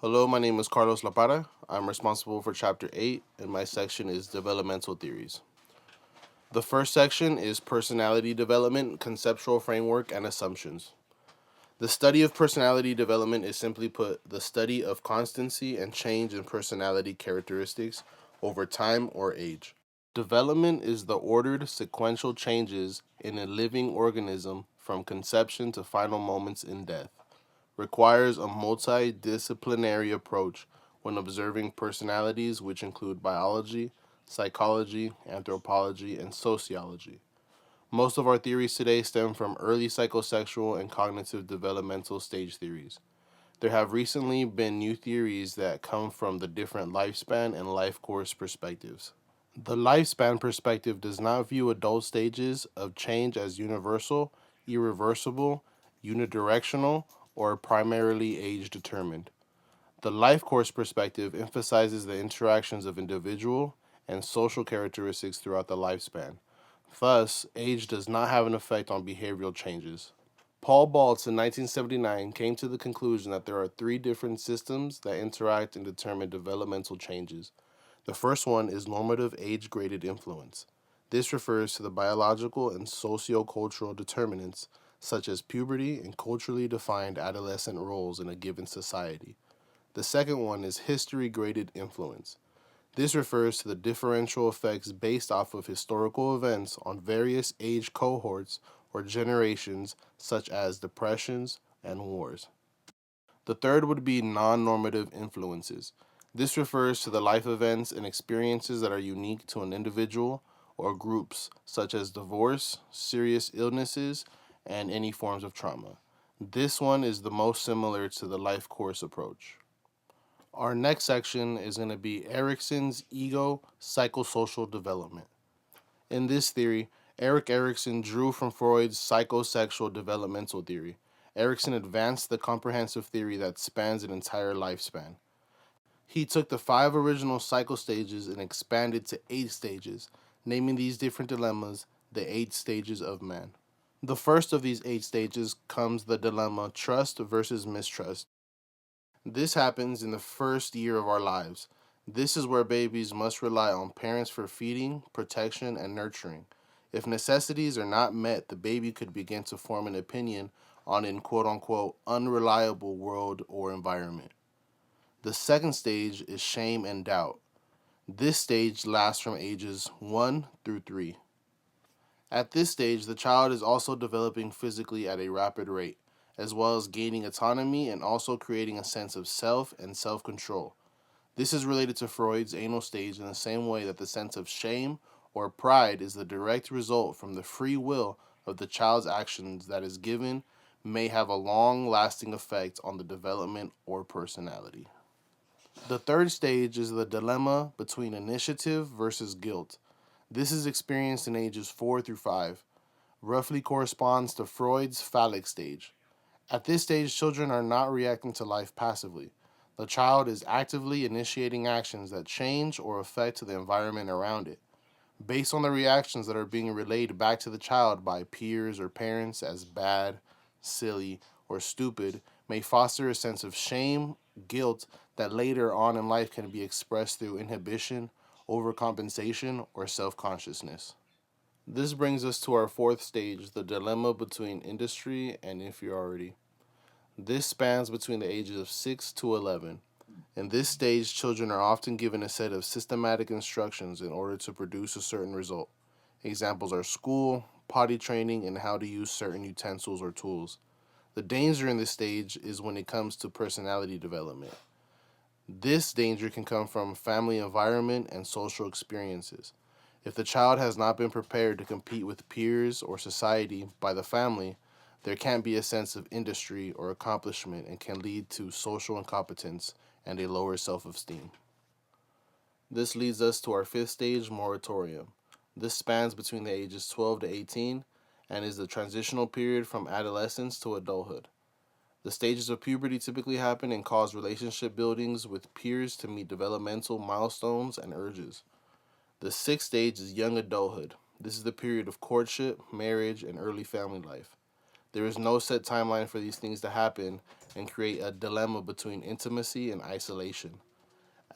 Hello, my name is Carlos Laparra. I'm responsible for Chapter 8, and my section is Developmental Theories. The first section is Personality Development, Conceptual Framework, and Assumptions. The study of personality development is simply put the study of constancy and change in personality characteristics over time or age. Development is the ordered sequential changes in a living organism from conception to final moments in death. Requires a multidisciplinary approach when observing personalities, which include biology, psychology, anthropology, and sociology. Most of our theories today stem from early psychosexual and cognitive developmental stage theories. There have recently been new theories that come from the different lifespan and life course perspectives. The lifespan perspective does not view adult stages of change as universal, irreversible, unidirectional, or primarily age determined. The life course perspective emphasizes the interactions of individual and social characteristics throughout the lifespan. Thus, age does not have an effect on behavioral changes. Paul Baltz in 1979 came to the conclusion that there are three different systems that interact and determine developmental changes. The first one is normative age graded influence. This refers to the biological and socio-cultural determinants, such as puberty and culturally defined adolescent roles in a given society. The second one is history graded influence. This refers to the differential effects based off of historical events on various age cohorts or generations, such as depressions and wars. The third would be non normative influences. This refers to the life events and experiences that are unique to an individual or groups, such as divorce, serious illnesses, and any forms of trauma. This one is the most similar to the life course approach. Our next section is going to be Erikson's ego psychosocial development. In this theory, Erik Erikson drew from Freud's psychosexual developmental theory. Erikson advanced the comprehensive theory that spans an entire lifespan. He took the five original psychostages and expanded to 8 stages, naming these different dilemmas the 8 stages of man. The first of these 8 stages comes the dilemma trust versus mistrust. This happens in the first year of our lives. This is where babies must rely on parents for feeding, protection, and nurturing. If necessities are not met, the baby could begin to form an opinion on an quote unquote unreliable world or environment. The second stage is shame and doubt. This stage lasts from ages 1 through 3. At this stage, the child is also developing physically at a rapid rate, as well as gaining autonomy and also creating a sense of self and self control. This is related to Freud's anal stage in the same way that the sense of shame or pride is the direct result from the free will of the child's actions that is given may have a long lasting effect on the development or personality. The third stage is the dilemma between initiative versus guilt. This is experienced in ages 4 through 5, roughly corresponds to Freud's phallic stage. At this stage, children are not reacting to life passively. The child is actively initiating actions that change or affect the environment around it. Based on the reactions that are being relayed back to the child by peers or parents as bad, silly, or stupid, may foster a sense of shame, guilt that later on in life can be expressed through inhibition, overcompensation, or self consciousness. This brings us to our fourth stage, the dilemma between industry and inferiority. This spans between the ages of 6 to 11. In this stage, children are often given a set of systematic instructions in order to produce a certain result. Examples are school, potty training, and how to use certain utensils or tools. The danger in this stage is when it comes to personality development. This danger can come from family environment and social experiences. If the child has not been prepared to compete with peers or society by the family, there can't be a sense of industry or accomplishment and can lead to social incompetence and a lower self esteem. This leads us to our fifth stage, moratorium. This spans between the ages 12 to 18 and is the transitional period from adolescence to adulthood. The stages of puberty typically happen and cause relationship buildings with peers to meet developmental milestones and urges. The sixth stage is young adulthood. This is the period of courtship, marriage, and early family life. There is no set timeline for these things to happen and create a dilemma between intimacy and isolation.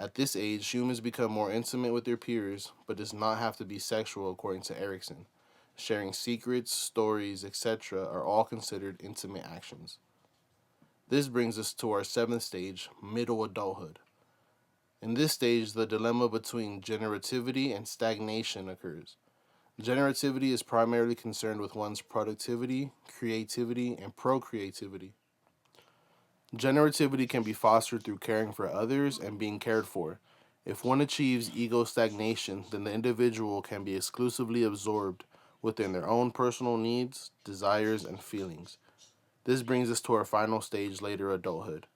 At this age, humans become more intimate with their peers, but does not have to be sexual according to Erickson. Sharing secrets, stories, etc. are all considered intimate actions. This brings us to our seventh stage, middle adulthood. In this stage, the dilemma between generativity and stagnation occurs. Generativity is primarily concerned with one's productivity, creativity, and procreativity. Generativity can be fostered through caring for others and being cared for. If one achieves ego stagnation, then the individual can be exclusively absorbed within their own personal needs, desires, and feelings. This brings us to our final stage, later adulthood.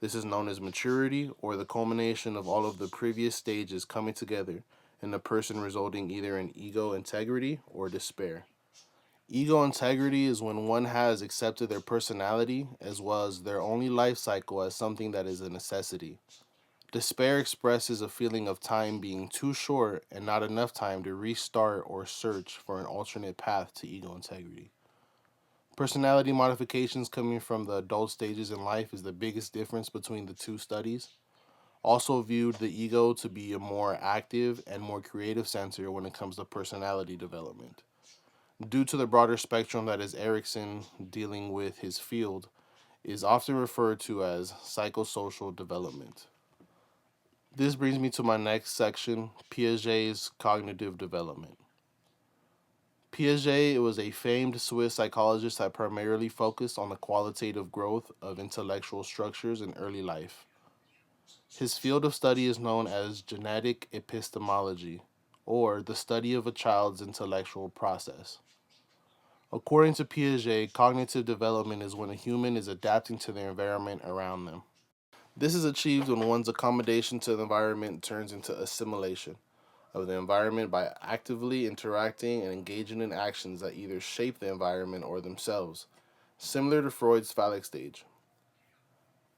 This is known as maturity, or the culmination of all of the previous stages coming together in the person, resulting either in ego integrity or despair. Ego integrity is when one has accepted their personality as well as their only life cycle as something that is a necessity. Despair expresses a feeling of time being too short and not enough time to restart or search for an alternate path to ego integrity. Personality modifications coming from the adult stages in life is the biggest difference between the two studies. Also viewed the ego to be a more active and more creative center when it comes to personality development. Due to the broader spectrum that is Erickson dealing with his field, is often referred to as psychosocial development. This brings me to my next section, Piaget's cognitive development. Piaget was a famed Swiss psychologist that primarily focused on the qualitative growth of intellectual structures in early life. His field of study is known as genetic epistemology, or the study of a child's intellectual process. According to Piaget, cognitive development is when a human is adapting to the environment around them. This is achieved when one's accommodation to the environment turns into assimilation of the environment by actively interacting and engaging in actions that either shape the environment or themselves, similar to Freud's phallic stage.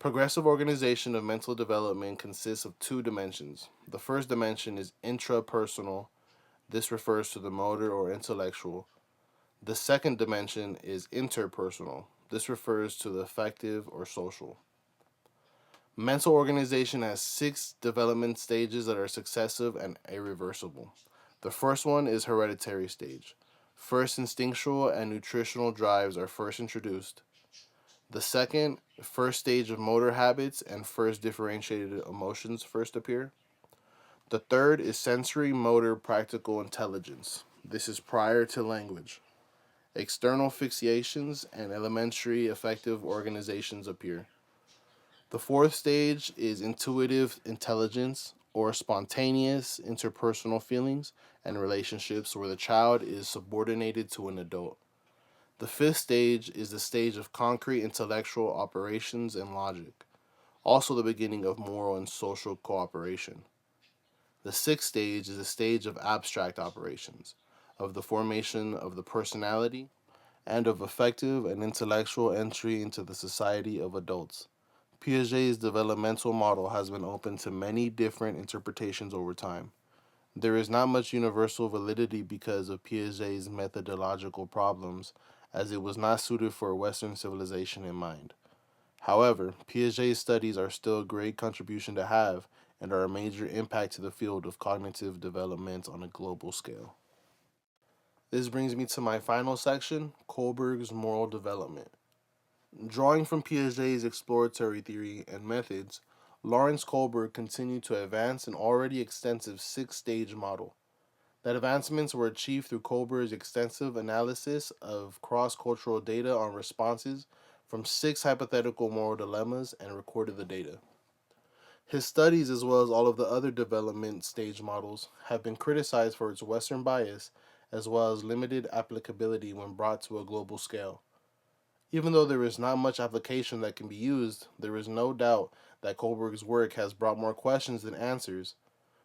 Progressive organization of mental development consists of two dimensions. The first dimension is intrapersonal. This refers to the motor or intellectual. The second dimension is interpersonal. This refers to the affective or social. Mental organization has 6 development stages that are successive and irreversible. The first one is hereditary stage. First, instinctual and nutritional drives are first introduced. The second, first stage of motor habits and first differentiated emotions first appear. The third is sensory motor practical intelligence. This is prior to language. External fixations and elementary affective organizations appear. The fourth stage is intuitive intelligence, or spontaneous interpersonal feelings and relationships where the child is subordinated to an adult. The fifth stage is the stage of concrete intellectual operations and logic, also the beginning of moral and social cooperation. The sixth stage is the stage of abstract operations, of the formation of the personality, and of effective and intellectual entry into the society of adults. Piaget's developmental model has been open to many different interpretations over time. There is not much universal validity because of Piaget's methodological problems, as it was not suited for Western civilization in mind. However, Piaget's studies are still a great contribution to have and are a major impact to the field of cognitive development on a global scale. This brings me to my final section, Kohlberg's moral development. Drawing from Piaget's exploratory theory and methods, Lawrence Kohlberg continued to advance an already extensive 6-stage model. That advancements were achieved through Kohlberg's extensive analysis of cross-cultural data on responses from 6 hypothetical moral dilemmas and recorded the data. His studies, as well as all of the other development stage models, have been criticized for its Western bias as well as limited applicability when brought to a global scale. Even though there is not much application that can be used, there is no doubt that Kohlberg's work has brought more questions than answers,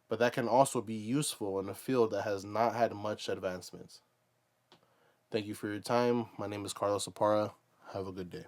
but that can also be useful in a field that has not had much advancements. Thank you for your time. My name is Carlos Laparra. Have a good day.